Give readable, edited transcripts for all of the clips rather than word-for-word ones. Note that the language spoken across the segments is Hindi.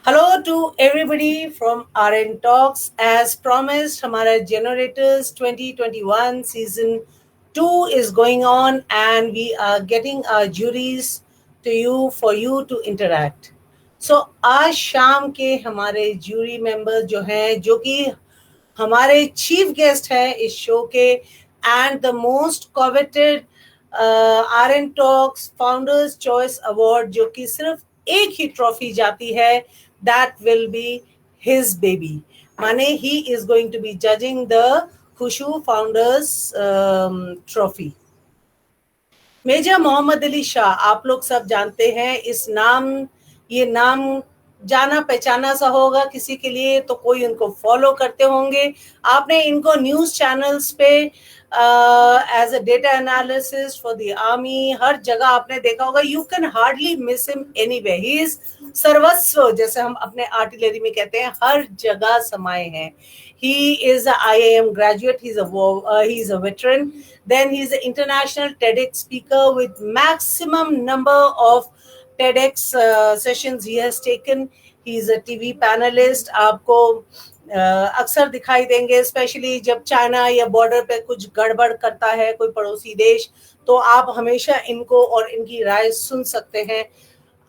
Hello to everybody from RN Talks. As promised, हमारा Generators 2021 season 2 is going on, and we are getting our juries to you for you to interact. So आज शाम के हमारे jury members जो हैं, जो कि हमारे चीफ गेस्ट हैं इस शो के, and the most coveted RN Talks founders choice award, जो कि सिर्फ एक ही ट्रॉफी जाती है, that will be his baby. Mane, he is going to be judging the Khushu Founders Trophy. Major Mohammad Ali Shah, आप लोग सब जानते हैं इस नाम, ये नाम जाना पहचाना सा होगा किसी के लिए, तो कोई उनको फॉलो करते होंगे। आपने इनको न्यूज चैनल्स पे as a data analysis for the army हर जगह आपने देखा होगा। You can hardly miss him anywhere. He is सर्वस्व, जैसे हम अपने आर्टिलरी में कहते हैं, हर जगह समाये हैं। He is a IIM graduate. He's a veteran. Then he's an international TEDx speaker with maximum number of TEDx sessions he has taken. He's a TV panelist. आपको अक्सर दिखाई देंगे, स्पेशली जब चाइना या बॉर्डर पे कुछ गड़बड़ करता है कोई पड़ोसी देश, तो आप हमेशा इनको और इनकी राय सुन सकते हैं।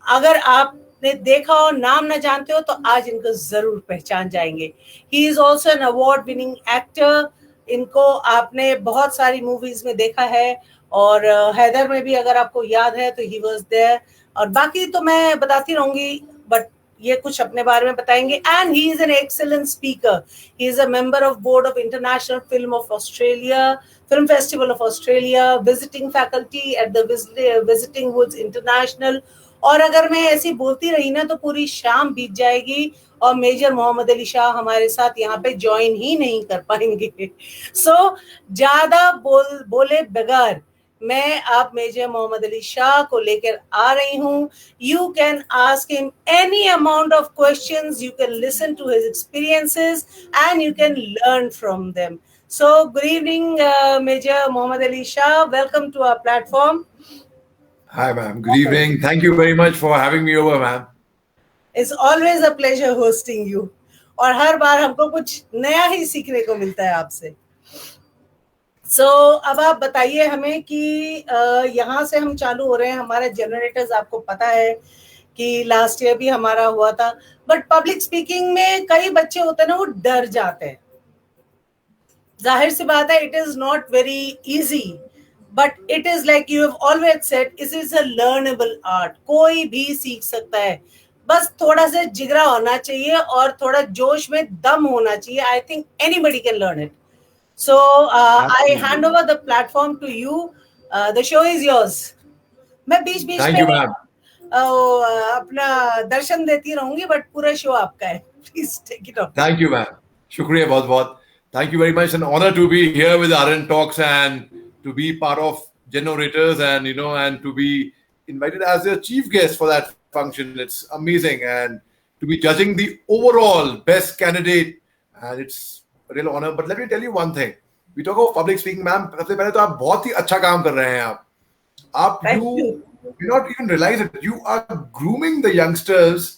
अगर आपने देखा हो, नाम ना जानते हो, तो आज इनको जरूर पहचान जाएंगे। He is also an award winning actor. इनको आपने बहुत सारी मूवीज में देखा है, और हैदर में भी अगर आपको याद है तो ही वाज देयर। और बाकी तो मैं बताती रहूंगी, बट ये कुछ अपने बारे में बताएंगे। And he is an excellent speaker. He is a member of board of international film of Australia, film festival of Australia, visiting faculty at the Whistling Woods International. और अगर मैं ऐसी बोलती रही ना तो पूरी शाम बीत जाएगी और मेजर मोहम्मद अली शाह हमारे साथ यहाँ पे ज्वाइन ही नहीं कर पाएंगे। सो ज्यादा बोले बगैर मैं आप मेजर मोहम्मद अली शाह को लेकर आ रही हूँ। You can ask him any amount of questions, you can listen to his experiences and you can learn from them. So, good evening, Major Mohammad Ali Shah. Welcome to our platform. Hi, ma'am. Good evening. Thank you very much for having me over, ma'am. It's always a pleasure hosting you. और हर बार हमको कुछ नया ही सीखने को मिलता है आपसे। So, अब आप बताइए हमें कि यहाँ से हम चालू हो रहे हैं। हमारे जनरेटर्स आपको पता है कि लास्ट ईयर भी हमारा हुआ था, बट पब्लिक स्पीकिंग में कई बच्चे होते हैं ना, वो डर जाते हैं। जाहिर सी बात है, it is not very easy, but it is like you have always said, it is a learnable art. कोई भी सीख सकता है, बस थोड़ा सा जिगरा होना चाहिए और थोड़ा जोश में दम होना चाहिए। I think anybody can learn it. So I hand over the platform to you. The show is yours. मैं बीच बीच में अपना दर्शन देती रहूंगी, बट पूरा शो आपका है। Please take it off. Thank you ma'am, शुक्रिया बहुत बहुत। Thank you very much. An honor to be here with RN Talks and to be part of Generators, and to be invited as a chief guest for that function. It's amazing, and to be judging the overall best candidate, and it's a real honor. But let me tell you one thing. We talk about public speaking, ma'am. सबसे पहले तो आप बहुत ही अच्छा काम कर रहे हैं आप you do not even realize it. You are grooming the youngsters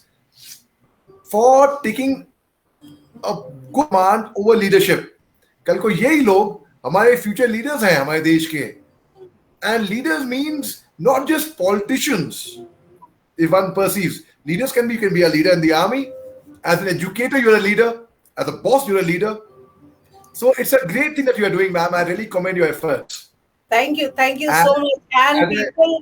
for taking a good command over leadership. कल को यही लोग हमारे फ्यूचर लीडर्स हैं हमारे देश के। And leaders means not just politicians. If one perceives, leaders can be a leader in the army. As an educator, you're a leader. As a boss, you're a leader. So it's a great thing that you are doing, ma'am. I really commend your efforts. Thank you so much. And people,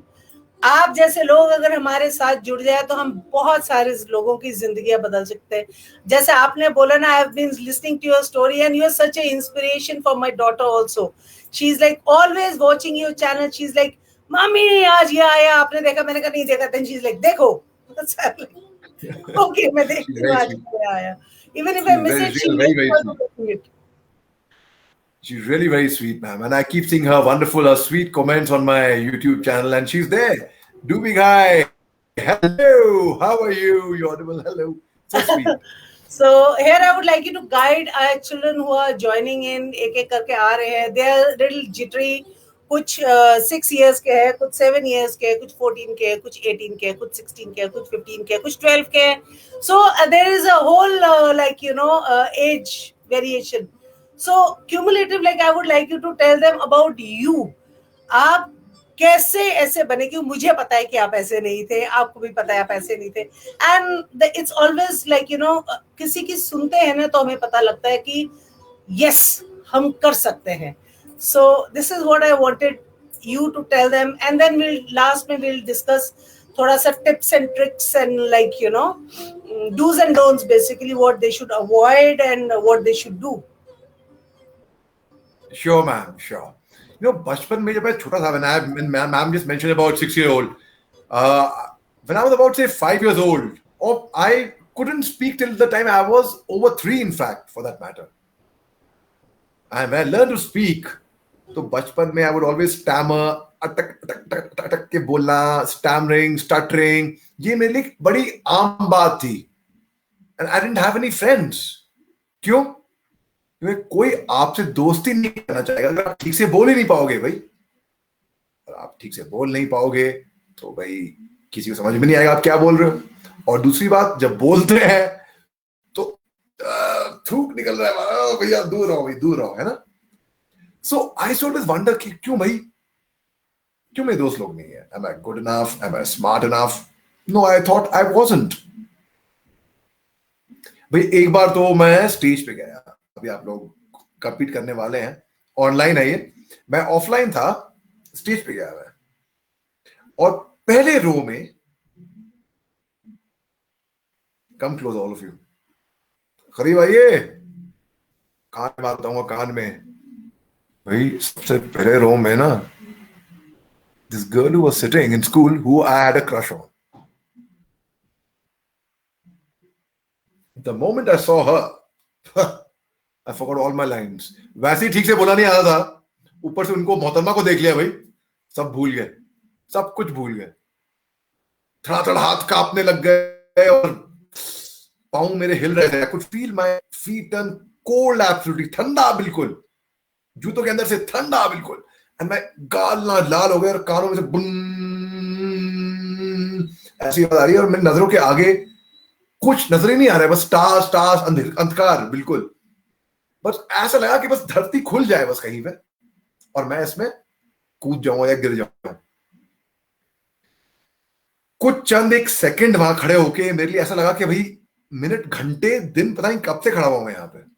आप जैसे लोग अगर हमारे साथ जुड़ जाए तो हम बहुत सारे लोगों की जिंदगियां बदल सकते हैं। जैसे आपने बोला ना, I have been listening to your story and you are such a inspiration for my daughter also. She is like always watching your channel. She is like, mummy आज ये आया, आपने देखा? मैंने कहा नहीं देखा। देन शी इज लाइक, देखो। ओके, मैं देखती हूँ आज क्या आया। Even if I miss it, she makes it. She's really very sweet, ma'am. And I keep seeing her wonderful, sweet comments on my YouTube channel. And she's there. Do big hi. Hello. How are you? You're audible. Hello. So sweet. So here I would like you to guide our children who are joining in. एक एक करके आ रहे हैं. They are little jittery. कुछ 6 years के हैं, कुछ 7 years के, कुछ 14 के, कुछ 18 के, कुछ 16 के, कुछ 15 के, कुछ 12 के. So there is a whole age variation. So cumulative, like I would like you to tell them about you. आप कैसे ऐसे बने? क्यों मुझे पता है कि आप ऐसे नहीं थे, आपको भी पता है आप ऐसे नहीं थे. एंड इट्स ऑलवेज लाइक किसी की सुनते हैं ना तो हमें पता लगता है कि यस हम कर सकते हैं. So this is what I wanted you to tell them, and then we'll discuss थोड़ा सा tips and tricks and do's and don'ts, basically what they should avoid and what they should do. Sure, ma'am. Sure. बचपन में जब मैं छोटा था, when ma'am just mentioned about 6-year-old, when I was about say 5 years old, or I couldn't speak till the time I was over 3, in fact, for that matter. And when I learned to speak, तो बचपन में I would always stammer, अटक के बोलना, stammering, stuttering, ये मेरे लिए बड़ी आम बात थी. And I didn't have any friends. क्यों? क्योंकि कोई आपसे दोस्ती नहीं करना चाहेगा अगर आप ठीक से बोल ही नहीं पाओगे भाई. और आप ठीक से बोल नहीं पाओगे तो भाई किसी को समझ में नहीं आएगा आप क्या बोल रहे हो. और दूसरी बात, जब बोलते हैं तो थूक निकल रहा है, भैया दूर रहो भाई, दूर रहो, है ना. सो आई ऑलवेज वंडर कि क्यों भाई, क्यों मेरे दोस्त लोग नहीं है. Am I good enough? Am I smart enough? No, I thought I wasn't. भाई एक बार तो मैं स्टेज पे गया, अभी आप लोग कंपीट करने वाले हैं, ऑनलाइन है ये, मैं ऑफलाइन था, स्टेज पे गया मैं, और पहले रो में, come close all of you, करीब आइए, कान में बात बताऊंगा, कान में. भाई सबसे पहले रो में ना, this girl who was sitting in school who I had a crush on. The moment I saw her, I forgot all my lines. वैसे ही ठीक से बोला नहीं आता था, ऊपर से उनको मोहतरमा को देख लिया भाई, सब भूल गए, सब कुछ भूल गए. थोड़ा हाथ कांपने लग गए और पाँव मेरे हिल रहे थे. I could feel my feet turn cold, absolutely ठंडा बिल्कुल, जूतों के अंदर से ठंडा बिल्कुल. And मैं गाल ना लाल हो गए और कानों में से बुन ऐसी आवाज आ रही है, और मेरी नजरों के आगे कुछ नजर ही नहीं आ रहा है, बस स्टार्स अंधकार बिल्कुल. बस ऐसा लगा कि बस धरती खुल जाए बस कहीं पे, और मैं इसमें कूद जाऊं या गिर जाऊं. कुछ चंद एक सेकंड वहां खड़े होके मेरे लिए ऐसा लगा कि भाई मिनट, घंटे, दिन, पता नहीं कब से खड़ा हुआ मैं यहाँ पे.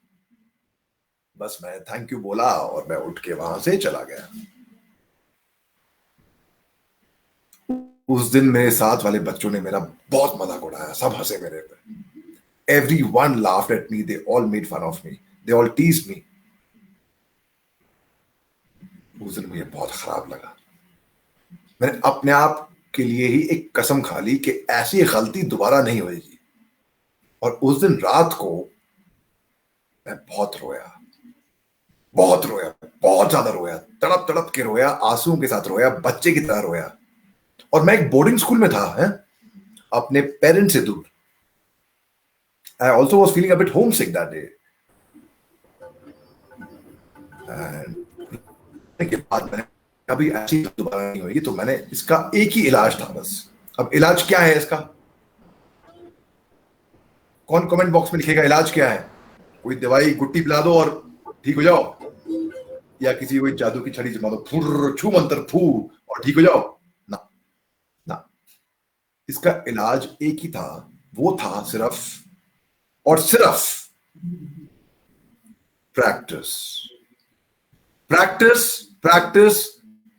बस मैं थैंक यू बोला और मैं उठ के वहां से चला गया. उस दिन मेरे साथ वाले बच्चों ने मेरा बहुत मजाक उड़ाया, सब हंसे मेरे पे. Everyone laughed at me, they all made fun of me, they all teased me. उस दिन मुझे बहुत खराब लगा. मैंने अपने आप के लिए ही एक कसम खा ली कि ऐसी गलती दोबारा नहीं होगी. और उस दिन रात को मैं बहुत रोया, बहुत ज्यादा रोया, तड़प तड़प के रोया, आंसुओं के साथ रोया, बच्चे की तरह रोया. और मैं एक बोर्डिंग स्कूल में था, है, अपने पेरेंट्स से दूर. I also was feeling a bit homesick that day. And के बाद मैंने कभी ऐसी दोबारा नहीं होगी, तो मैंने इसका एक ही इलाज था बस. अब इलाज क्या है इसका? कौन कमेंट बॉक्स में लिखेगा इलाज क्या है? कोई दवाई गुट्टी पिला दो और ठीक हो जाओ, या किसी कोई जादू की छड़ी जमा दो, फुर छू मंत्र फू और ठीक हो जाओ. ना ना, इसका इलाज एक ही था, वो था सिर्फ और सिर्फ practice, practice, practice,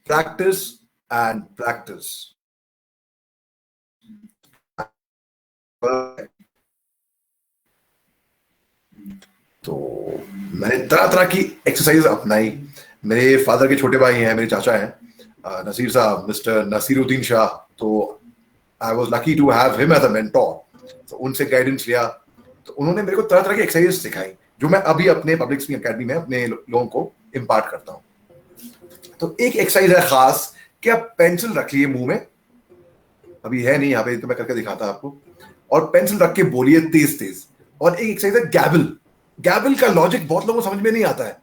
practice and practice. तो मैंने तरह तरह की एक्सरसाइज अपनाई. मेरे फादर के छोटे भाई हैं, मेरे चाचा हैं, नसीर साहब, मिस्टर नसीरुद्दीन शाह. तो I was lucky to have him as a mentor. तो उनसे गाइडेंस लिया, तो उन्होंने मेरे को तरह तरह की एक्सरसाइज सिखाई, जो मैं अभी अपने पब्लिक स्पीकिंग एकेडमी में अपने लोगों को इम्पार्ट करता हूँ. तो एक एक्सरसाइज है खास कि आप पेंसिल रख लिए मुंह में, अभी है नहीं यहाँ पे तो मैं करके दिखाता आपको, और पेंसिल रख के बोलिए तेज तेज. और एक एक्सरसाइज है गैबल. गैबल का लॉजिक बहुत लोगों को समझ में नहीं आता है.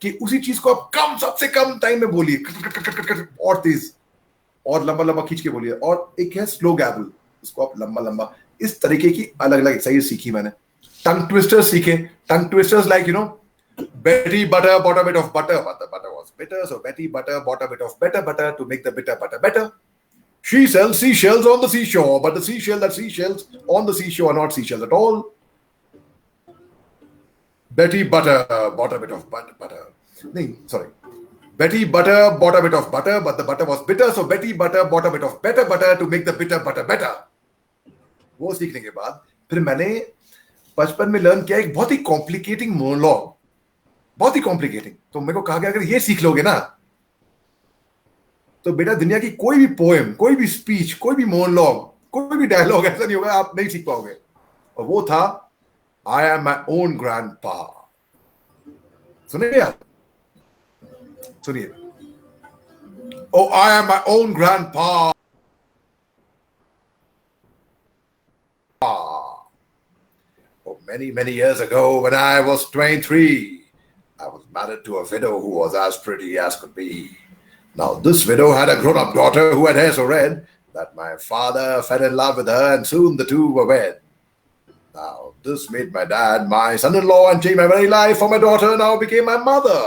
कि उसी चीज को आप सबसे कम टाइम में बोलिए, और तेज और लंबा लंबा खींच के बोलिए। और एक है स्लो गैबल, उसको आप लंबा लंबा, इस तरीके की अलग अलग एक्सरसाइज सीखी मैंने। टंग ट्विस्टर्स सीखे, टंग twisters like Betty butter bought a bit of butter, but the butter was bitter, so Betty butter bought a bit of better butter to make the bitter butter better. She sells seashells on the seashore, but the seashells on the seashore are not seashells at all. Betty butter bought a bit of butter. No, sorry. Betty butter bought a bit of butter, but the butter was bitter, so Betty butter bought a bit of better butter to make the bitter butter better. वो सीखने के बाद फिर मैंने बचपन में लर्न किया एक बहुत ही कॉम्प्लिकेटिंग मोनोलॉग, बहुत ही कॉम्प्लिकेटिंग। तो मेरे को कहा गया अगर ये सीख लोगे ना तो बेटा दुनिया की कोई भी पोएम, कोई भी स्पीच, कोई भी मोनोलॉग, कोई भी डायलॉग ऐसा नहीं होगा आप नहीं सीख पाओगे। और वो था I am my own grandpa. सुनिए यार, सुनिए। Oh I am my own grandpa. Many years ago, when I was 23, I was married to a widow who was as pretty as could be. Now, this widow had a grown-up daughter who had hair so red that my father fell in love with her, and soon the two were wed. Now, this made my dad my son-in-law and changed my very life, for my daughter now became my mother,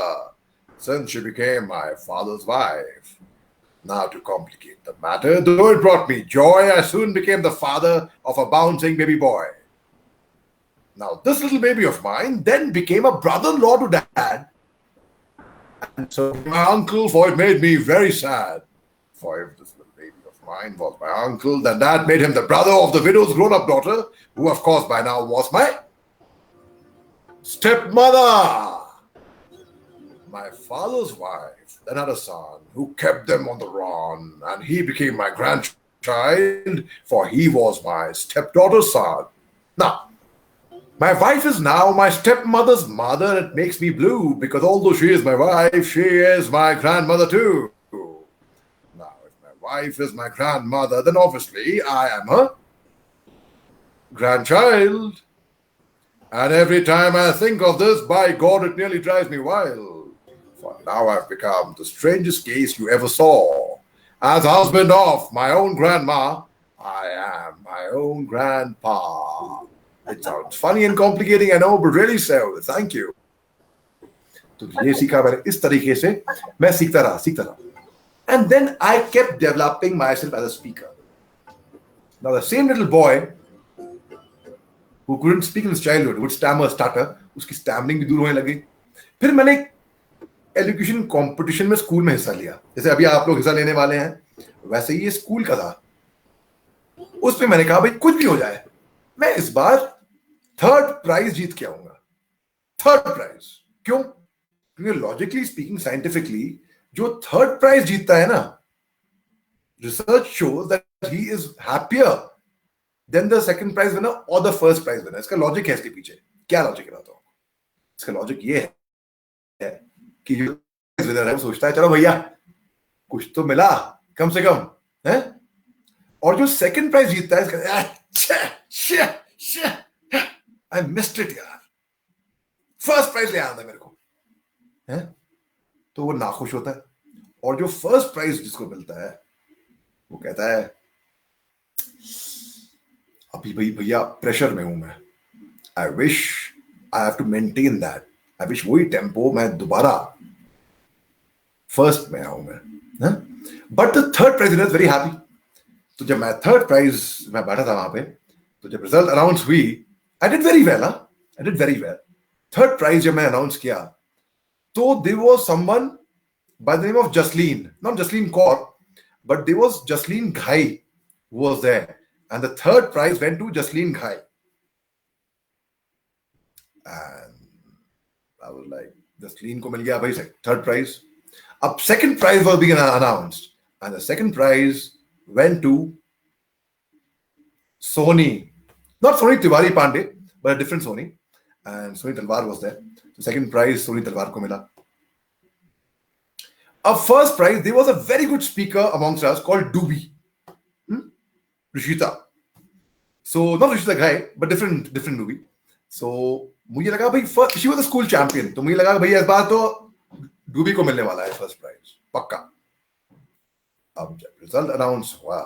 since she became my father's wife. Now, to complicate the matter, though it brought me joy, I soon became the father of a bouncing baby boy. Now, this little baby of mine then became a brother-in-law to dad, and so my uncle, for it made me very sad. For if this little baby of mine was my uncle, then dad made him the brother of the widow's grown-up daughter, who of course by now was my stepmother. My father's wife then had a son who kept them on the run, and he became my grandchild, for he was my stepdaughter's son. Now, my wife is now my stepmother's mother, and it makes me blue, because although she is my wife, she is my grandmother too. Now, if my wife is my grandmother, then obviously I am her grandchild. And every time I think of this, by God, it nearly drives me wild. For now I've become the strangest case you ever saw. As husband of my own grandma, I am my own grandpa. It sounds funny and complicating, I know, but really so. Thank you. तो ये सीखा मैंने, इस तरीके से मैं सीखता रहा. And then I kept developing myself as a speaker. Now the same little boy who couldn't speak in his childhood would stammer, stutter, उसकी स्टैमरिंग भी दूर होने लगी. फिर मैंने एजुकेशन कंपटीशन में स्कूल में हिस्सा लिया, जैसे अभी आप लोग हिस्सा लेने वाले हैं, वैसे ये स्कूल का था. उसमें मैंने कहा भाई कुछ भी हो जाए, मैं इस बार 3rd प्राइज जीत के आऊंगा. 3rd प्राइज क्यों? क्योंकि लॉजिकली स्पीकिंग, साइंटिफिकली जो 3rd प्राइज जीतता है ना, research shows that he is happier than the 2nd prize winner और द 1st प्राइज विनर. इसका लॉजिक है इसके पीछे. क्या लॉजिक है बताओ? इसका लॉजिक ये है कि जो विनर है वो सोचता है चलो भैया कुछ तो मिला कम से कम है, और जो 2nd प्राइज जीतता है इसका I missed it यार, 1st प्राइज ले आया था मेरे को है, तो वो नाखुश होता है. और जो 1st प्राइज जिसको मिलता है वो कहता है अभी भाई भैया प्रेशर में हूं मैं, I wish I have to maintain that, I wish वही टेम्पो मैं दोबारा 1st में आऊं मैं. But the 3rd prize is very happy. तो जब मैं 3rd प्राइज में बैठा था वहां पे, तो जब रिजल्ट अनाउंस हुई, I did very well. I did very well. 3rd prize जब मैं अनाउंस किया, तो there was someone by the name of Jasleen, not Jasleen Kaur, but there was Jasleen Ghai who was there, and the 3rd prize went to Jasleen Ghai. And I was like, Jasleen को मिल गया भाई 3rd prize. अब 2nd prize was being announced, and the 2nd prize went to Sony. Not Sony Tiwari Pandey, but a different Sony. And Sony Talwar was there. The 2nd prize Sony Talwar ko mila. A 1st prize, there was a very good speaker amongst us called Doobie. Rishita. So, not Rishita Ghai, but different Doobie. So, मुझे लगा भाई she was a school champion. तो मुझे लगा भाई इस बार तो डूबी को मिलने वाला है फर्स्ट प्राइज पक्का। अब जब रिजल्ट अनाउंस हुआ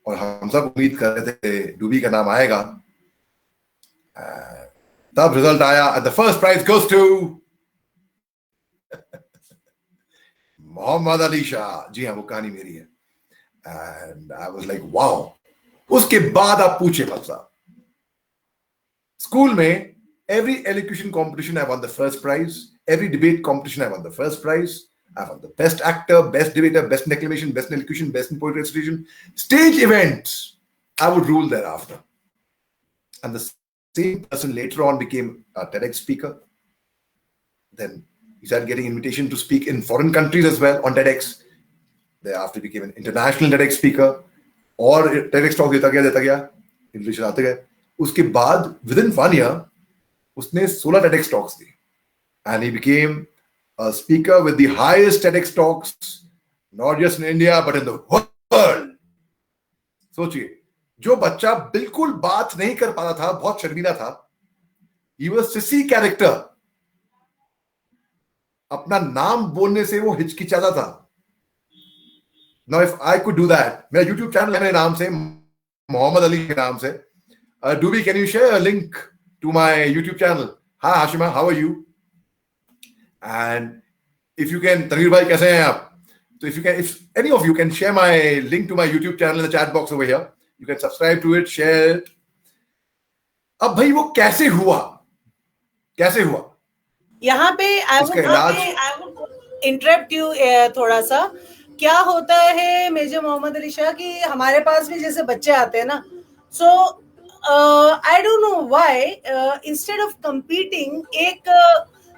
और हम सब उम्मीद कर रहे थे डूबी का नाम आएगा, तब रिजल्ट आया, the first prize goes to Mohammad Ali Shah. जी हाँ, वो कहानी मेरी है। And I was like wow. उसके बाद आप पूछे मत साहब, स्कूल में every elocution competition I won the first prize, every debate competition I won the first prize, I won the best actor, best debater, best in declamation, best in elocution, best in poetry recitation. Stage events, I would rule thereafter. And the same person later on became a TEDx speaker. Then he started getting invitation to speak in foreign countries as well on TEDx. Thereafter became an international TEDx speaker. और TEDx talk देता गया, इंग्लिश आते गए। उसके बाद within 1 year उसने 16 TEDx talks the, and he became a speaker with the highest TEDx talks, not just in India but in the world. सोचिए, जो बच्चा बिल्कुल बात नहीं कर पाता था, बहुत शर्मीला था, he was sissy character, अपना नाम बोलने से वो हिचकिचाता था। Now if I could do that, मेरा YouTube चैनल है मेरे नाम से, मोहम्मद अली के नाम से। Doobie, can you share a link to my YouTube channel? Hi Hashima, how are you? And if you can, Tanvir bhai, kaise hain aap? So if any of you can share my link to my YouTube channel in the chat box over here, you can subscribe to it, share it. अब भाई वो कैसे हुआ? यहाँ पे I would interrupt you थोड़ा सा। क्या होता है मेजर मोहम्मद अली शाह कि हमारे पास भी जैसे बच्चे आते हैं ना, so I don't know why instead of competing एक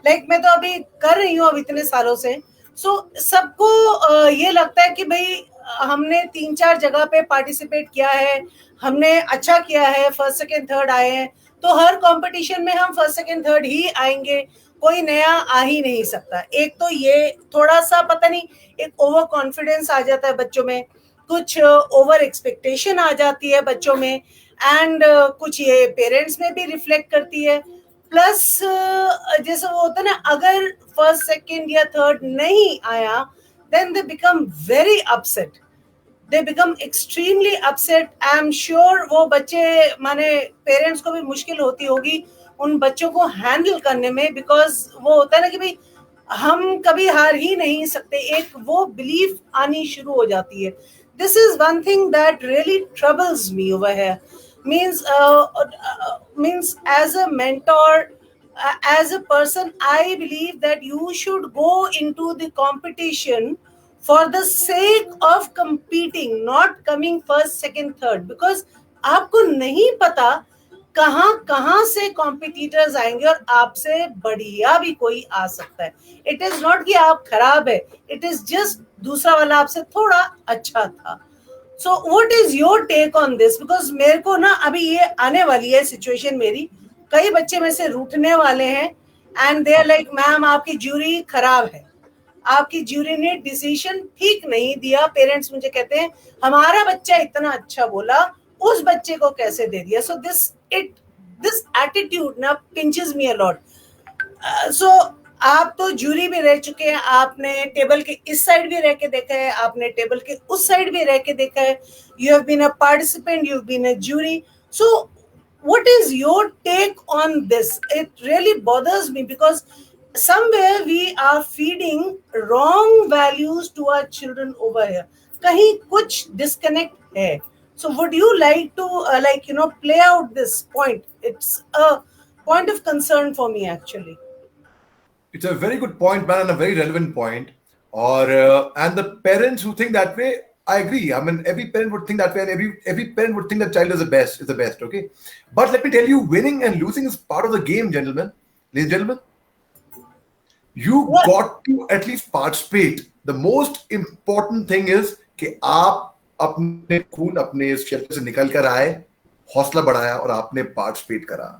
like मैं तो अभी कर रही हूँ अब इतने सालों से, so सबको ये लगता है कि भाई हमने 3-4 जगह पे पार्टिसिपेट किया है, हमने अच्छा किया है, फर्स्ट सेकंड थर्ड आए हैं, तो हर कंपटीशन में हम फर्स्ट सेकंड थर्ड ही आएंगे, कोई नया आ ही नहीं सकता। एक तो ये थोड़ा सा पता नहीं एक ओवर कॉन्फिडेंस आ जाता है बच्चों में, कुछ ओवर एक्सपेक्टेशन आ जाती है बच्चों में, एंड कुछ ये पेरेंट्स में भी रिफ्लेक्ट करती है। प्लस जैसे वो होता है ना, अगर फर्स्ट सेकंड या थर्ड नहीं आया then they become very upset, they become extremely upset. I am sure वो बच्चे माने पेरेंट्स को भी मुश्किल होती होगी उन बच्चों को हैंडल करने में, बिकॉज वो होता है ना कि भाई हम कभी हार ही नहीं सकते, एक वो बिलीफ आनी शुरू हो जाती है। This is one thing that really troubles me over here. means as a mentor, as a person, I believe that you should go into the competition for the sake of competing, not coming first, second, third, because आपको नहीं पता कहां से कॉम्पिटिटर्स आएंगे और आपसे बढ़िया भी कोई आ सकता है। इट इज नॉट कि आप खराब है, इट इज जस्ट दूसरा वाला आपसे थोड़ा अच्छा था। So what is your take on this? Because मेरे को ना अभी ये आने वाली है सिचुएशन मेरी, कई बच्चे में से रूठने वाले हैं and they are like ma'am आपकी ज्यूरी खराब है, आपकी ज्यूरी ने डिसीजन ठीक नहीं दिया। पेरेंट्स मुझे कहते हैं हमारा बच्चा इतना अच्छा बोला, उस बच्चे को कैसे दे दिया। So this attitude ना pinches me a lot. So आप तो जूरी भी रह चुके हैं, आपने टेबल के इस साइड भी रह के देखा है, आपने टेबल के उस साइड भी रह के देखा है, you have been a participant, you have been a jury. So what is your take on this? It really bothers me because somewhere we are feeding wrong values to our children over here. कहीं कुछ disconnect है. So would you like to play out this point? It's a point of concern for me actually. It's a very good point, man, and a very relevant point. And the parents who think that way, I agree. I mean, every parent would think that way, and every parent would think that child is the best. Okay, but let me tell you, winning and losing is part of the game, gentlemen. Ladies and gentlemen, you got to at least participate. The most important thing is कि आप अपने खून अपने शरीर से निकल कर आए, हौसला बढ़ाया और आपने पार्टिसिपेट करा।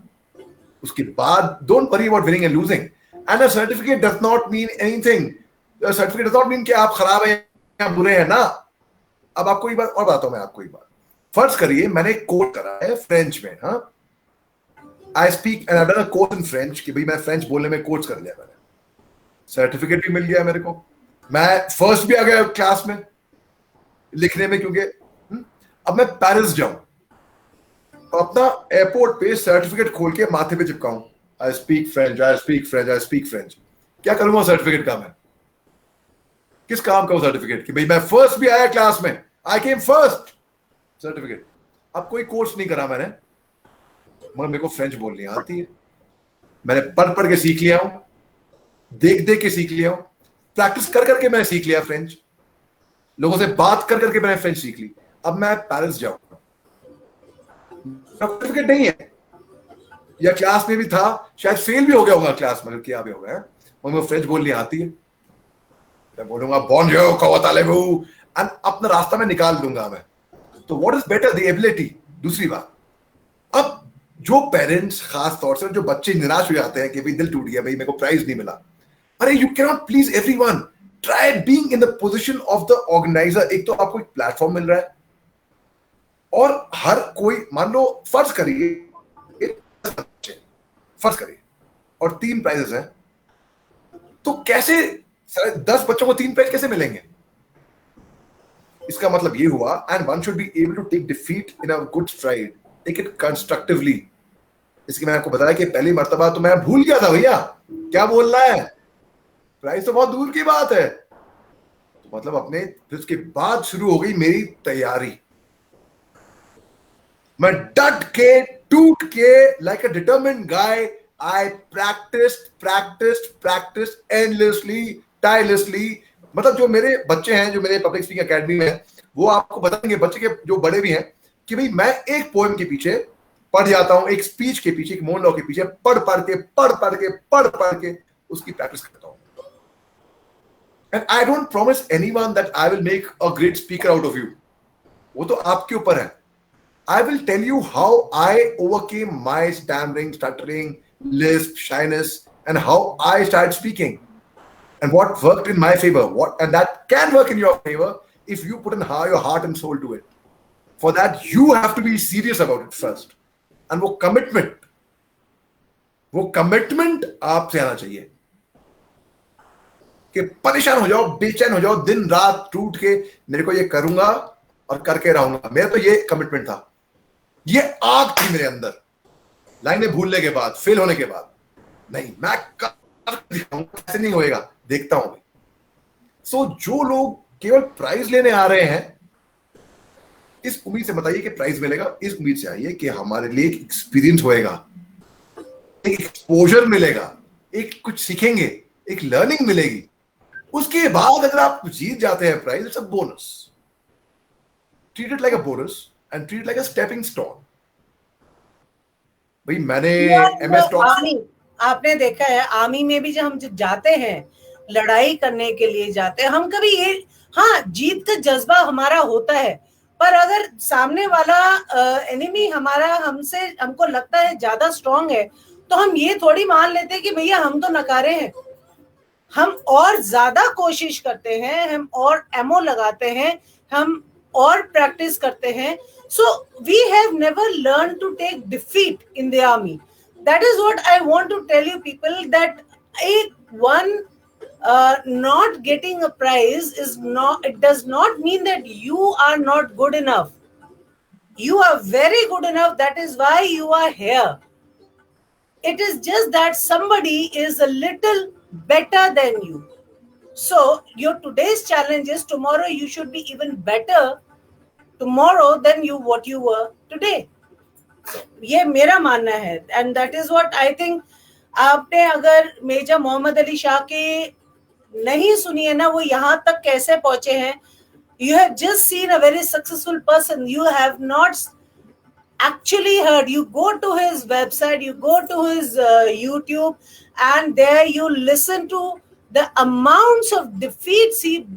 उसके बाद don't worry about winning and losing. And a certificate does not mean anything. A certificate does not mean कि आप खराब हैं या बुरे हैं ना। अब आपको एक बात और बताता हूं मैं आपको एक बात। फर्ज करिए मैंने कोर्स करा है फ्रेंच में, हाँ, I speak and I've done a course in French कि भाई मैं फ्रेंच बोलने में कोर्स कर लिया मैंने। सर्टिफिकेट भी मिल गया मेरे को, मैं फर्स्ट भी आ गया क्लास में लिखने में, क्योंकि अब मैं पेरिस जाऊं, अपना एयरपोर्ट पे सर्टिफिकेट खोल के माथे पे चिपकाऊं, I speak French, I speak French, I speak French. क्या करूंगा सर्टिफिकेट का मैं? किस काम का वो सर्टिफिकेट कि भाई मैं फर्स्ट भी आया क्लास में, आई केम फर्स्ट, सर्टिफिकेट। अब कोई कोर्स नहीं करा मैंने, मगर मेरे को फ्रेंच बोलनी आती है, मैंने पढ़ पढ़ के सीख लिया हूं, देख देख के सीख लिया हूं, प्रैक्टिस कर करके मैंने सीख लिया फ्रेंच, लोगों से बात कर करके मैंने फ्रेंच सीख ली। अब मैं पेरिस जाऊंगा, सर्टिफिकेट नहीं है, या क्लास में भी था, शायद फेल भी हो गया होगा क्लास में, किया भी होगा, और मुझे फ्रेंच बोलनी आती है, मैं बोलूंगा बोंजोर comment allez-vous, एंड अपना रास्ता में निकाल दूंगा मैं। तो what is better, the ability. दूसरी बात, अब जो पेरेंट्स, खास तौर से जो बच्चे निराश हो जाते हैं कि भाई दिल टूट गया, भाई मेरे को प्राइज नहीं मिला, अरे you can not please everyone, try being in the position of the organiser. एक तो आपको एक प्लेटफॉर्म मिल रहा है, और हर कोई, मान लो फर्ज करिए और 3 प्राइजेस हैं, तो कैसे 10 बच्चों को 3 प्राइज कैसे मिलेंगे? इसका मतलब ये हुआ, and one should be able to take defeat in a good stride, take it constructively. इसकी मैंने आपको बताया कि पहली मर्तबा तो मैं भूल गया था भैया क्या बोलना है, प्राइज तो बहुत दूर की बात है। तो मतलब अपने, फिर उसके बाद शुरू हो गई मेरी तैयारी, मैं डट के, टूट के, लाइक अ डिटरमिन्ड गाय, आई प्रैक्टिस्ड एंडलेसली, टायरलेसली। मतलब जो मेरे बच्चे हैं, जो मेरे पब्लिक स्पीकिंग एकेडमी में है, वो आपको बताएंगे, बच्चे के जो बड़े भी हैं, कि भाई मैं एक पोएम के पीछे पढ़ जाता हूं, एक स्पीच के पीछे, एक मोनोलॉग के पीछे पढ़ के उसकी प्रैक्टिस करता हूं। And I don't promise anyone that I will make a great speaker out of you, वो तो आपके ऊपर है। I will tell you how I overcame my stammering, stuttering, lisp, shyness, and how I started speaking, and what worked in my favor. And that can work in your favor if you put in your heart and soul to it. For that, you have to be serious about it first. And वो commitment आपसे आना चाहिए, कि परेशान हो जाओ, बेचैन हो जाओ, दिन रात टूट के मेरे को ये करूंगा और करके रहूंगा। मेरा तो ये कमिटमेंट था, ये आग थी मेरे अंदर, लाइनें भूलने के बाद, फेल होने के बाद, नहीं मैं कर दिखाऊंगा, कैसे नहीं होएगा, देखता हूं मैं। सो जो लोग केवल प्राइज लेने आ रहे हैं, इस उम्मीद से बताइए कि प्राइज मिलेगा, इस उम्मीद से आइए कि हमारे लिए एक एक्सपीरियंस होएगा, एक एक्सपोजर मिलेगा, एक कुछ सीखेंगे, एक लर्निंग मिलेगी। उसके बाद अगर आप जीत जाते हैं prize, it's a bonus, treat it like a bonus and treat like a stepping stone. भाई मैंने MS टॉक्स, आपने देखा है आर्मी में भी जब हम जाते हैं, लड़ाई करने के लिए जाते हैं, हम कभी ये, हाँ जीत का जज्बा हमारा होता है, पर अगर सामने वाला एनिमी हमारा हमको लगता है ज्यादा स्ट्रांग है, तो हम ये थोड़ी मान लेते हैं कि भैया हम तो नकारे हैं, हम और ज्यादा कोशिश करते हैं, हम और एमओ लगाते हैं, हम और प्रैक्टिस करते हैं। So we have never learned to take defeat in the army. That is what I want to tell you people, that not getting a prize it does not mean that you are not good enough. You are very good enough. That is why you are here. It is just that somebody is a little better than you. So your today's challenge is tomorrow you should be even better tomorrow than what you were today. ये मेरा मानना है, and that is what I think. आपने अगर मेजर मोहम्मद अली शाह के नहीं सुनी है ना, वो यहाँ तक कैसे पहुंचे हैं, you have just seen a very successful person, you have not actually heard. You go to his website, you go to his YouTube, and there you listen to the amounts of defeats he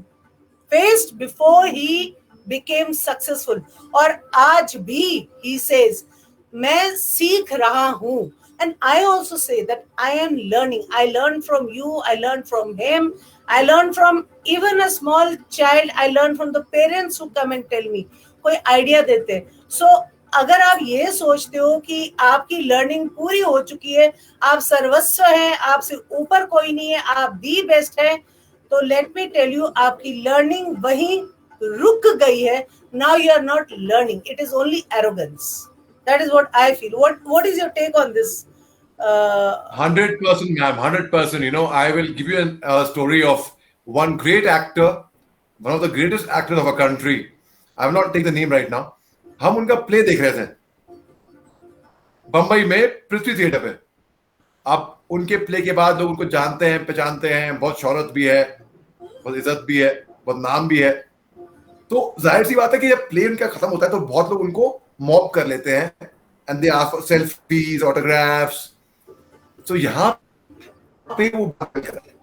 faced before he became successful. और आज भी he says मैं सीख रहा हूँ, and I also say that I am learning. I learn from you, I learn from him, I learn from even a small child, I learn from the parents who come and tell me, कोई idea देते हैं. So अगर आप ये सोचते हो कि आपकी लर्निंग पूरी हो चुकी है, आप सर्वस्व हैं, आपसे ऊपर कोई नहीं है, आप दी बेस्ट है, तो लेट मी टेल यू, आपकी लर्निंग वहीं रुक गई है. Now you are not learning, it is only arrogance. That is what I feel. What is your take on this? 100%, ma'am, 100%. I will give you a story of one great actor, one of the greatest actors of our country. I will not take the name right now. हम उनका प्ले देख रहे थे बंबई में पृथ्वी थिएटर पे. अब उनके प्ले के बाद लोग उनको जानते हैं, पहचानते हैं, बहुत शोहरत भी है, बहुत इज्जत भी है, बहुत नाम भी है. तो जाहिर सी बात है कि जब प्ले उनका खत्म होता है तो बहुत लोग उनको मॉब कर लेते हैं, and they ask for selfies, autographs. तो यहाँ पे वो बात कर रहे हैं,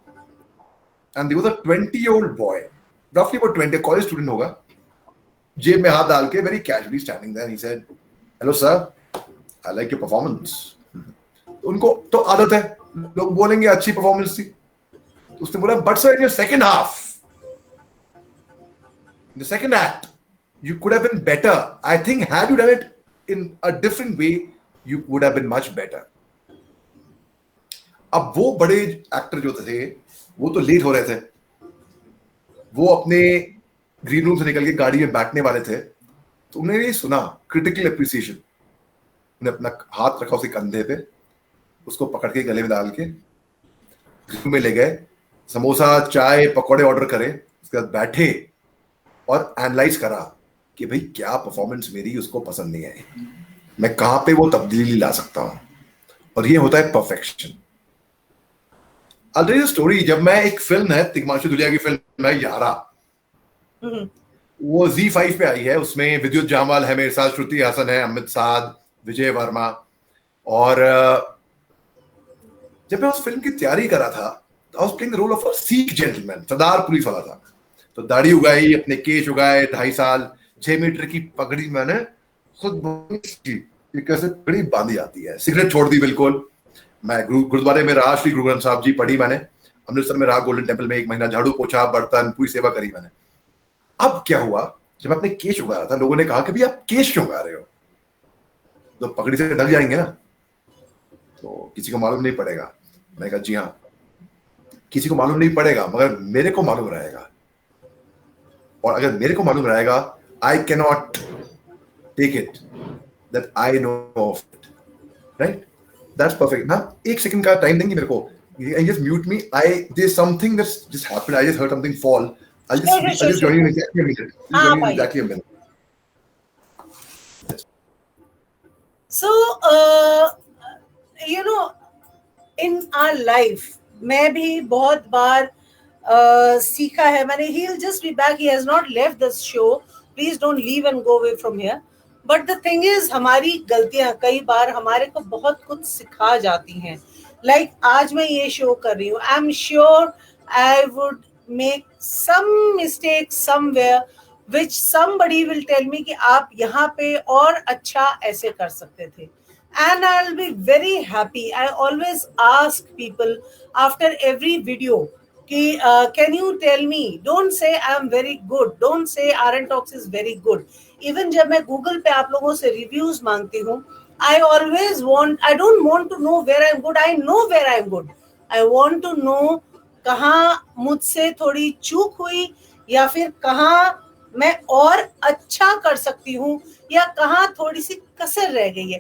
and there was a 20-year-old boy, रफली अबाउट 20, कॉलेज स्टूडेंट होगा, जेब में हाथ डाल के very casually standing there. He said, hello sir, I like your performance. उनको तो आदत है, लोग बोलेंगे अच्छी परफॉर्मेंस थी. तो उसने बोला, but sir in your second half, in the second act, you could have been better. I think had you done it in a different way, you would have been much better. अब वो बड़े एक्टर जो थे वो तो लेट हो रहे थे, वो अपने ग्रीन रूम से निकल के गाड़ी में बैठने वाले थे. तो उन्होंने ये सुना क्रिटिकल एप्रिसिएशन. उन्हें अपना हाथ रखा उसके कंधे पे, उसको पकड़ के गले में डाल के ग्रीन रूम में ले गए, समोसा, चाय, पकौड़े ऑर्डर करे, उसके बाद बैठे और एनालाइज करा कि भाई क्या परफॉर्मेंस मेरी उसको पसंद नहीं आई, मैं कहां पे वो तब्दीली ला सकता हूं. और ये होता है परफेक्शन. अदर स्टोरी, जब मैं एक फिल्म है तिग्मांशु धूलिया की फिल्म है यारा, वो Z5 पे आई है. उसमें विद्युत जामवाल है मेरे साथ, श्रुति हासन है, अमित साध, विजय वर्मा. और जब मैं उस फिल्म की तैयारी कर रहा था, I was playing the role of a Sikh gentleman, सरदार पुलिस वाला था. तो दाढ़ी उगाई, अपने केश उगाए, 2.5 साल, 6 मीटर की पगड़ी मैंने खुद की, कैसे पगड़ी बांधी जाती है, सिगरेट छोड़ दी बिल्कुल. मैं गुरुद्वारे में रहा, श्री गुरु ग्रंथ साहब जी पढ़ी मैंने, अमृतसर में रहा, गोल्डन टेम्पल में 1 महीना, झाड़ू पोछा, बर्तन, पूरी सेवा करी मैंने. अब क्या हुआ, जब मैं अपने केश उगा रहा था, लोगों ने कहा कि भैया आप केश क्यों उगा रहे हो, तो पगड़ी से ढक जाएंगे ना, तो किसी को मालूम नहीं पड़ेगा. मैंने कहा जी हाँ, किसी को मालूम नहीं पड़ेगा, मगर मेरे को मालूम रहेगा. और अगर मेरे को मालूम रहेगा, I can not take it that I know of it, right? That's perfect ना. 1 सेकंड का टाइम देंगे मेरे को, just mute me. There's something that's just happened. I just heard something fall. I'll just join you in exactly a minute. Exactly a minute. So, in our life, मैं भी बहुत बार सीखा है मैंने. He'll just be back. He has not left this show. Please don't leave and go away from here. But the thing is, हमारी गलतियां कई बार हमारे को बहुत कुछ सिखा जाती हैं. Like आज मैं ये शो कर रही हूँ, I'm sure I would make some mistake somewhere which somebody will tell me कि आप यहाँ पे और अच्छा ऐसे कर सकते थे. And I'll be very happy. I always ask people after every video कि can you tell me, don't say I'm very good, don't say RN Talks is very good. Even जब मैं Google पे आप लोगों से reviews मांगती हूँ, I don't want to know where I'm good. I know where I'm good. I want to know कहाँ मुझसे थोड़ी चूक हुई, या फिर कहाँ मैं और अच्छा कर सकती हूँ, या कहाँ थोड़ी सी कसर रह गई है.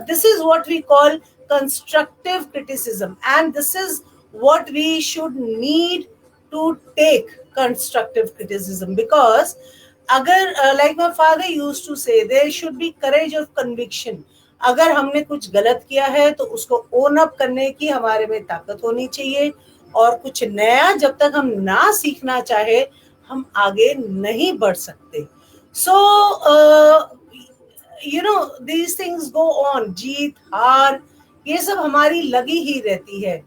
This is what we call constructive criticism, and this is what we should need to take constructive criticism. Because अगर like my father used to say, there should be courage of conviction. अगर हमने कुछ गलत किया है तो उसको ओन अप करने की हमारे में ताकत होनी चाहिए, और कुछ नया जब तक हम ना सीखना चाहे हम आगे नहीं बढ़ सकते. So these things go on. जीत हार ये सब हमारी लगी ही रहती है.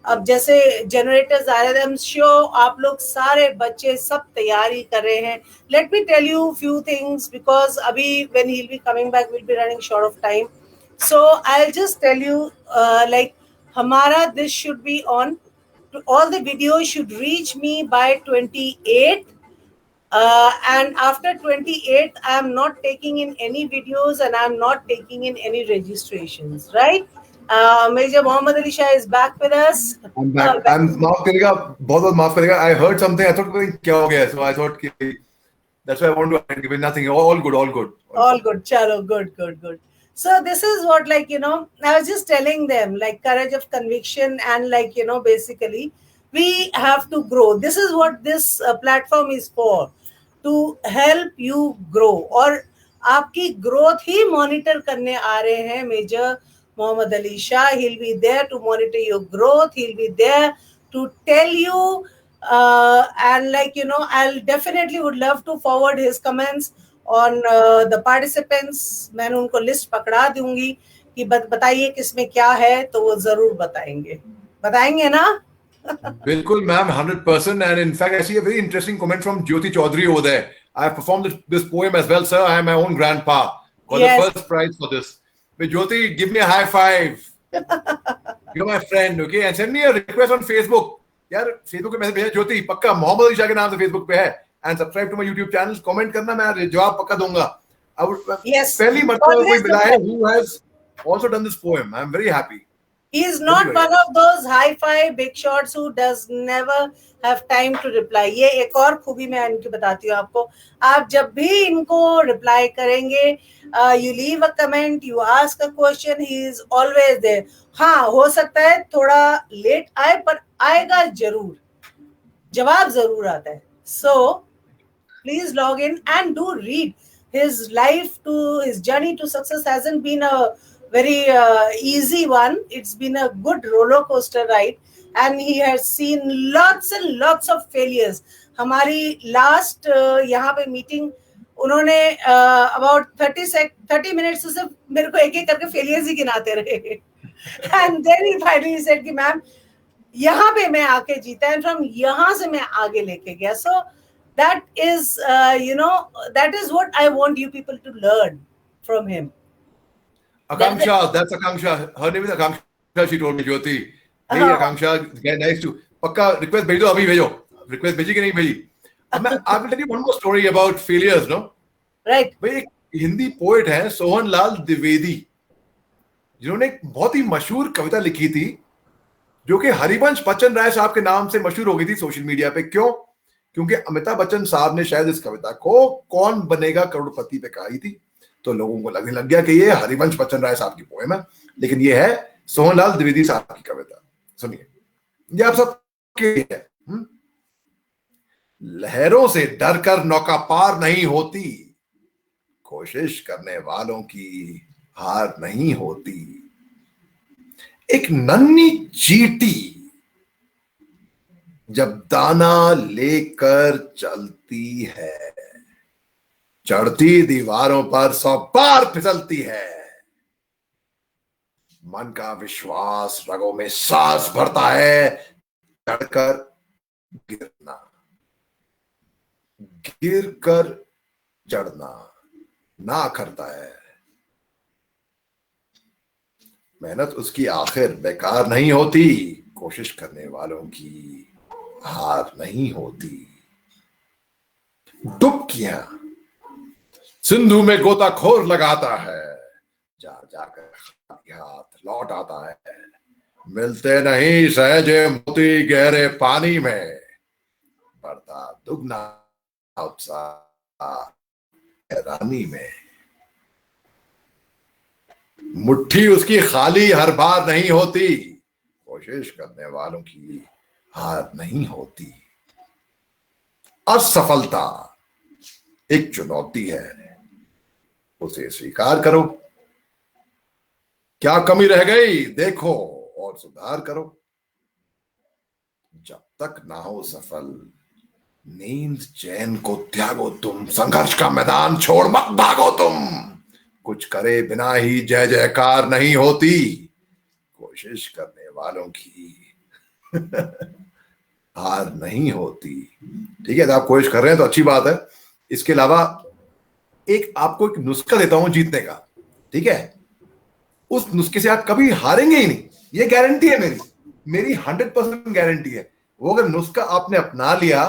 अब जैसे जनरेटर्स आ रहे थे, आई एम श्योर आप लोग सारे बच्चे सब तैयारी कर रहे हैं. Let me tell you few things, because अभी when he will be coming back we will be running short of time. So I will just tell you, like हमारा this should be on, all the videos should reach me by 28th, And after 28th, I am not taking in any videos and I am not taking in any registrations, right? Major Mohammad Ali Shah is back with us. I'm back. I'm माफ करेगा, बहुत माफ करेगा. I heard something. I thought क्या हो गया? So I thought कि that's why I want to give it nothing. All good, all good. All good. Chalo, good. So this is what, like, I was just telling them, like, courage of conviction and, like, basically we have to grow. This is what this platform is for, to help you grow. और आपकी growth ही monitor करने आ रहे हैं Major Mohammad Ali Shah. He'll be there to monitor your growth. He'll be there to tell you, and, like, I'll definitely would love to forward his comments on the participants. मैंने उनको लिस्ट पकड़ा दूंगी कि बताइए किसमें क्या है, तो वो जरूर बताएंगे ना? बिल्कुल ma'am, 100%. And in fact, I see a very interesting comment from Jyoti Chaudhary over there. I have performed this poem as well, sir. I am my own grandpa. Got the first prize for this. But Jyoti, give me a high five. You're my friend, okay? And send me a request on Facebook. यार Facebook पे मैसेज भेजा, ज्योति पक्का मोहम्मद अली शाह के नाम से Facebook पे है. And subscribe to my YouTube channel. Comment करना, मैं जवाब पक्का दूंगा. I would पहली मर्तबा कोई मिला है who has also done this poem. I'm very happy. He is not one of those hi-fi big shots who does never have time to reply. ये एक और खूबी मैं इनकी बताती हूँ आपको. आप जब भी इनको reply करेंगे, you leave a comment, you ask a question, he is always there. हाँ, हो सकता है थोड़ा late आए, पर आएगा जरूर, जवाब जरूर आता है. So please log in and do read. His life to his journey to success hasn't been a very easy one. It's been a good roller coaster ride, and he has seen lots and lots of failures. हमारी last यहाँ पे meeting, उन्होंने about 30 minutes से सिर्फ मेरे को एक करके failures ही गिनाते रहे. And then he finally said कि मैम यहाँ पे मैं आके जीता, and from यहाँ से मैं आगे लेके गया. So that is that is what I want you people to learn from him. Akanksha, that's Akanksha. Her name is Akanksha. She told me, Jyoti. Hey, Akanksha, get nice to. Pakka request भेज दो, अभी भेजो. Request भेजी कि नहीं भेजी? I will tell you one more story about failures, no? Right. भाई एक हिंदी पोएट है सोहन लाल द्विवेदी, जिन्होंने एक बहुत ही मशहूर कविता लिखी थी, जो कि हरिवंश बच्चन राय साहब के नाम से मशहूर हो गई थी सोशल मीडिया पे. क्यों? क्योंकि अमिताभ बच्चन साहब ने शायद इस कविता को कौन बनेगा करोड़पति पे कही थी, तो लोगों को लगने लग गया कि ये हरिवंश बच्चन राय साहब की पोएम है, लेकिन ये है सोहनलाल द्विवेदी साहब की कविता. सुनिए, ये आप सब के लिए है. लहरों से डरकर नौका पार नहीं होती, कोशिश करने वालों की हार नहीं होती. एक नन्ही चींटी जब दाना लेकर चलती है, चढ़ती दीवारों पर 100 बार फिसलती है. मन का विश्वास रगों में सांस भरता है, चढ़कर गिरना, गिरकर चढ़ना ना करता है. मेहनत उसकी आखिर बेकार नहीं होती, कोशिश करने वालों की हार नहीं होती. डुबकियां सिंधु में गोताखोर लगाता है, जा जाकर हाथ लौट आता है. मिलते नहीं सहजे मोती गहरे पानी में, बढ़ता दुगना उत्साह हैरानी में. मुट्ठी उसकी खाली हर बार नहीं होती, कोशिश करने वालों की हार नहीं होती. असफलता एक चुनौती है, उसे स्वीकार करो. क्या कमी रह गई देखो और सुधार करो. जब तक ना हो सफल नींद चैन को त्यागो तुम, संघर्ष का मैदान छोड़ मत भागो तुम. कुछ करे बिना ही जय जयकार नहीं होती, कोशिश करने वालों की हार नहीं होती. ठीक है, तो आप कोशिश कर रहे हैं तो अच्छी बात है. इसके अलावा एक आपको एक नुस्खा देता हूं जीतने का. ठीक है, उस नुस्खे से आप कभी हारेंगे ही नहीं, ये गारंटी है मेरी 100% गारंटी है. वो अगर नुस्खा आपने अपना लिया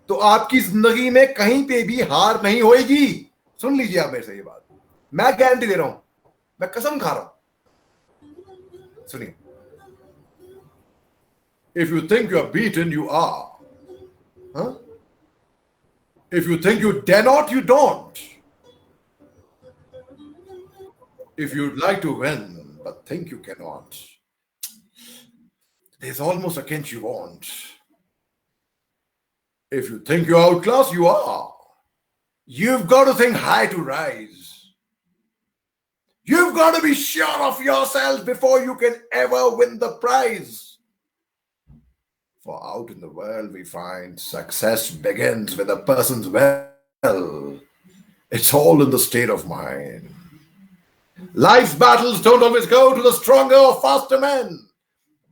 तो आपकी जिंदगी में कहीं पे भी हार नहीं होएगी। सुन लीजिए आप मेरे से ये बात, मैं गारंटी दे रहा हूं, मैं कसम खा रहा हूं। सुनिए, if you think you are beaten, you are. If you think you dare not, you don't. If you'd like to win but think you cannot, there's almost a chance you won't. If you think you're outclassed, you are. You've got to think high to rise. You've got to be sure of yourself before you can ever win the prize. For out in the world we find success begins with a person's will. It's all in the state of mind. Life's battles don't always go to the stronger or faster men.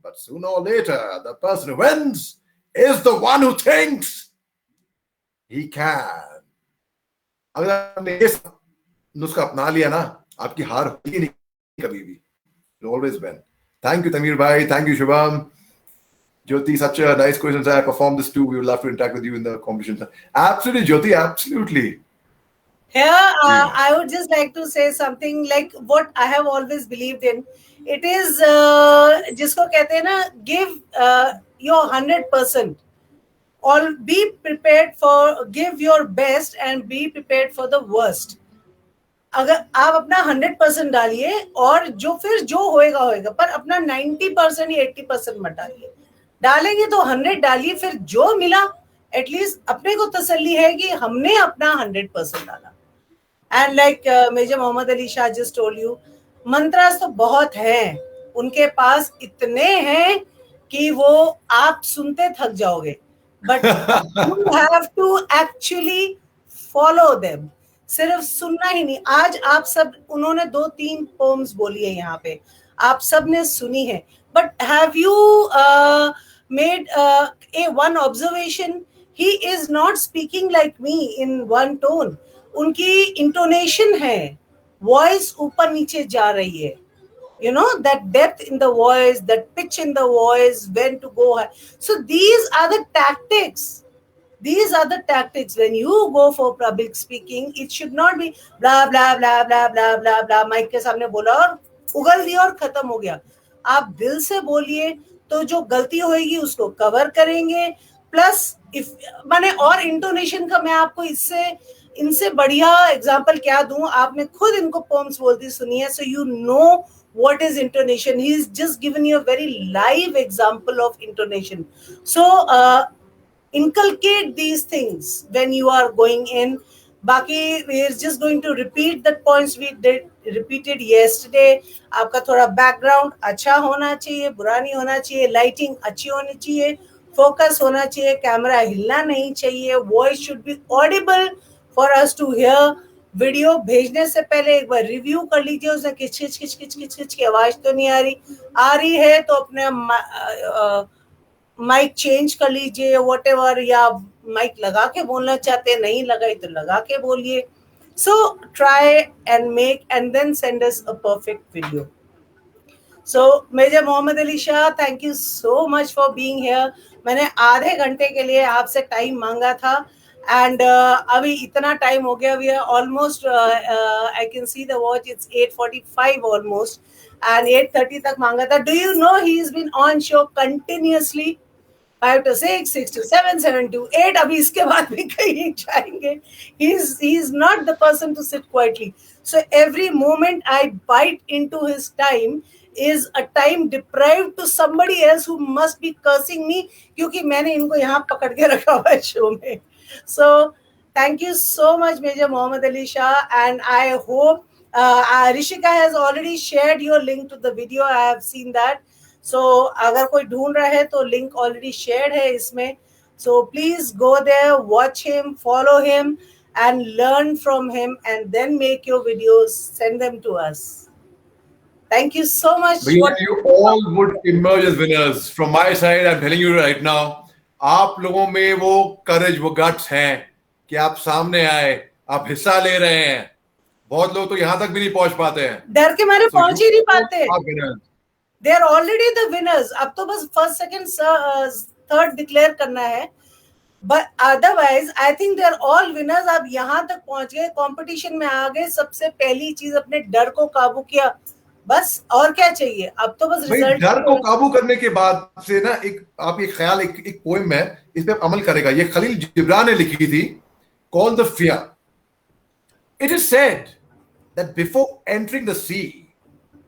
But sooner or later, the person who wins is the one who thinks he can. अगर आपने ये नुस्खा अपना लिया ना, आपकी हार होगी नहीं कभी भी. You'll always win. Thank you, Tamir bhai. Thank you, Shubham. Jyoti, such a nice question. I performed this too. We would love to interact with you in the competition. Absolutely, Jyoti. Absolutely. Here, I would just like to say something like what I have always believed in. It is, जिसको कहते हैं ना, give your 100%. Or be prepared for, give your best and be prepared for the worst. अगर आप अपना 100% डालिए और जो फिर जो होएगा होएगा, पर अपना 90% या 80% मत डालिए. डालेंगे तो 100 डालिए, फिर जो मिला एटलीस्ट अपने को तसल्ली है कि हमने अपना 100% डाला. And like major Mohammad Ali Shah just told you, mantras तो बहुत हैं, उनके पास इतने हैं कि वो आप सुनते थक जाओगे, but you have to actually follow them. सिर्फ सुनना ही नहीं. आज आप सब, उन्होंने 2-3 पोम्स बोली है यहाँ पे, आप सब ने सुनी है, but have you made a one observation? He is not speaking like me in one tone. उनकी इंटोनेशन है, वॉइस ऊपर नीचे जा रही है. You know, that depth in the voice, that pitch in the voice, when to go high. So these are the tactics. These are the tactics. When you go for public speaking, it should not be blah blah blah blah blah blah blah. Mic के सामने बोला और उगल दिया और खत्म हो गया. आप दिल से बोलिए, तो जो गलती होएगी उसको कवर करेंगे. प्लस इफ माने और इंटोनेशन का मैं आपको इनसे बढ़िया एग्जांपल क्या दूं. आपने खुद इनको पोम्स बोलती सुनी है, so you know what is intonation. He's just given you a very live example of intonation. So inculcate these things when you are going in. Baki, we're just going to repeat the points we repeated yesterday. आपका थोड़ा background अच्छा होना चाहिए, बुरा नहीं होना चाहिए, lighting अच्छी होनी चाहिए, focus होना चाहिए, कैमरा हिलना नहीं चाहिए, voice should be audible for us to hear. Video भेजने से पहले एक बार रिव्यू कर लीजिए, उसमें किच किच की आवाज तो नहीं आ रही है तो अपने माइक चेंज कर लीजिए, व्हाटएवर, या माइक लगा के बोलना चाहते हैं, नहीं लगाई तो लगा के बोलिए. So try and make and then send us a perfect video. So major Mohammad Ali Shah, thank you so much for being here. मैंने आधे घंटे के लिए आपसे टाइम मांगा था, and अभी इतना टाइम हो गया. we are almost I can see the watch, it's 8:45 almost, and 8:30 तक मांगा था. Do you know he's been on show continuously 5 to 6, 6 to 7, 7 to 8. अभी इसके बाद भी कहीं जाएंगे. He's not the person to sit quietly. So every moment I bite into his time is a time deprived to somebody else who must be cursing me, क्योंकि मैंने इनको यहाँ पकड़ के रखा हुआ है शो में. So thank you so much, Major Mohammad Ali Shah, and I hope Rishika has already shared your link to the video. I have seen that. So अगर कोई ढूंढ रहा है तो link already shared है इसमें. So please go there, watch him, follow him, and learn from him, and then make your videos, send them to us. Thank you so much. You all would emerge as winners. From my side, I'm telling you right now, आप लोगों में वो करेज, वो गट्स हैं कि आप सामने आए, आप हिस्सा ले रहे हैं. बहुत लोग तो यहाँ तक भी नहीं पहुंच पाते हैं, डर के मारे पहुंच ही नहीं पाते. They are already the winners. अब तो बस फर्स्ट, सेकंड, थर्ड डिक्लेयर करना है. But otherwise, I think they're all winners. आप यहाँ तक पहुंच गए, कंपटीशन में आ गए, सबसे पहली चीज अपने डर को काबू किया, बस और क्या चाहिए? अब तो बस भाई रिजल्ट। डर को काबू करने के बाद से ना, आप एक ख्याल, एक पोएम है, इस पे अमल करेगा, ये खलील जिब्रान ने लिखी थी, called the fear. It is said that before entering the sea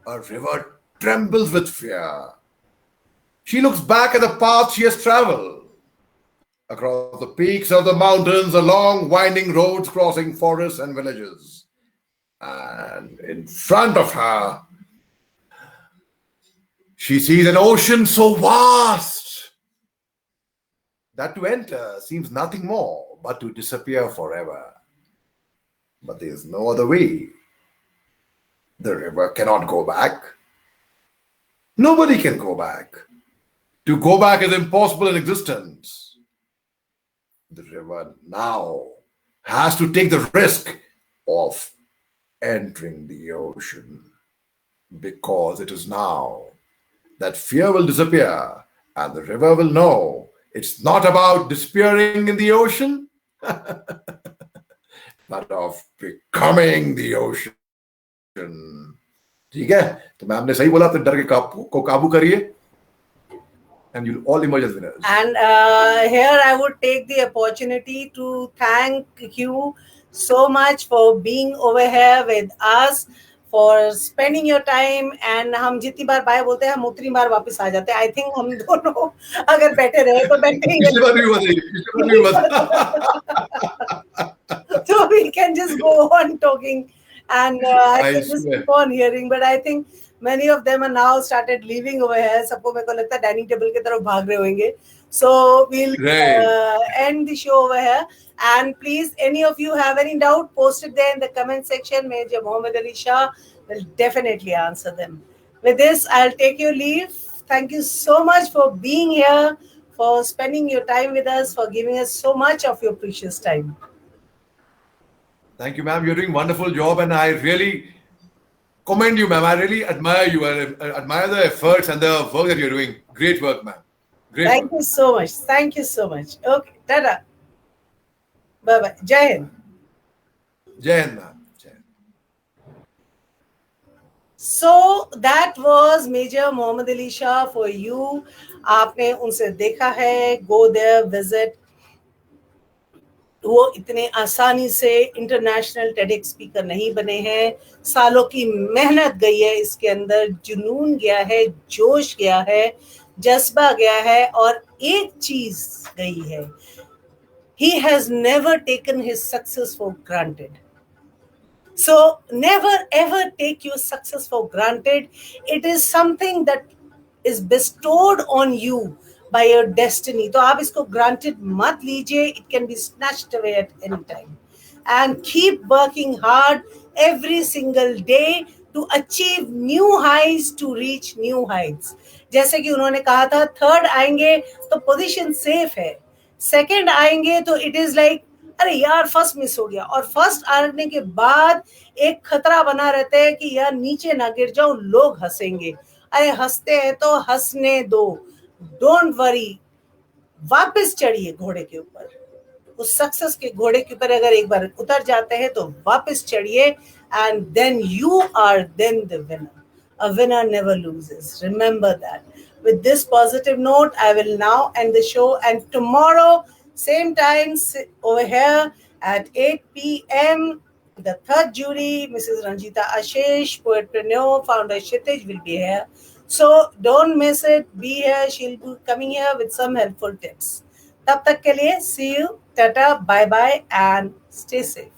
a river trembles with fear. She looks back at the path she has traveled, across the peaks of the mountains, along winding roads crossing forests and villages. And in front of her, she sees an ocean so vast that to enter seems nothing more but to disappear forever. But there is no other way. The river cannot go back. Nobody can go back. To go back is impossible in existence. The river now has to take the risk of entering the ocean, because it is now that fear will disappear and the river will know it's not about disappearing in the ocean, but of becoming the ocean. ठीक है, तो मैम ने सही बोला, अपने डर के को काबू करिए, and you'll all emerge as winners. And here I would take the opportunity to thank you so much for being over here with us, for spending your time. And हम जितनी बार बाय बोलते हैं, हम उतनी बार वापस आ जाते हैं. I think हम दोनों अगर बैठे रहे तो बैठेंगे. पिछली बार भी हुआ था, पिछली बार भी हुआ था. So we can just go on talking, and I can just keep on hearing. But I think many of them are now started leaving over here. सबको मेरे को लगता है डाइनिंग टेबल की तरफ भाग रहे होंगे. So we'll end the show over here. And please, any of you have any doubt, post it there in the comment section. Major Mohammed Ali Shah will definitely answer them. With this, I'll take your leave. Thank you so much for being here, for spending your time with us, for giving us so much of your precious time. Thank you, ma'am. You're doing a wonderful job, and I really commend you, ma'am. I really admire you. I admire the efforts and the work that you're doing. Great work, ma'am. Great Thank you so much. Thank you so much. Okay, tada. Bye-bye. Jai Hind. Jai Hind, ma'am. Jai Hind. So that was Major Mohammed Ali Shah for you. आपने उनसे देखा है. Go there, visit. वो इतने आसानी से इंटरनेशनल टेडेक्स स्पीकर नहीं बने हैं. सालों की मेहनत गई है इसके अंदर, जुनून गया है, जोश गया है, जज्बा गया है, और एक चीज गई है, he has never taken his success for granted. So never ever take your success for granted. It is something that is bestowed on you by your destiny. तो आप इसको granted मत लीजिए. It can be snatched away at any time. And keep working hard every single day to achieve new heights, to reach new heights. जैसे कि उन्होंने कहा था, थर्ड आएंगे तो पोजीशन सेफ है, सेकंड आएंगे तो इट इज लाइक अरे यार फर्स्ट मिस हो गया, और फर्स्ट आने के बाद एक खतरा बना रहता है कि यार नीचे ना गिर जाओ, लोग हंसेंगे. अरे हंसते हैं तो हंसने दो, डोंट वरी, वापस चढ़िए घोड़े के ऊपर. उस सक्सेस के घोड़े के ऊपर अगर एक बार उतर जाते हैं तो वापस चढ़िए, and then you are then the winner. A winner never loses. Remember that. With this positive note, I will now end the show, and tomorrow, same time, over here at 8 p.m., the third jury, Mrs. Ranjita Ashish, poetpreneur, founder Kshitij will be here. So don't miss it. Be here. She'll be coming here with some helpful tips. Tab tak ke liye, see you. Tata, bye bye, and stay safe.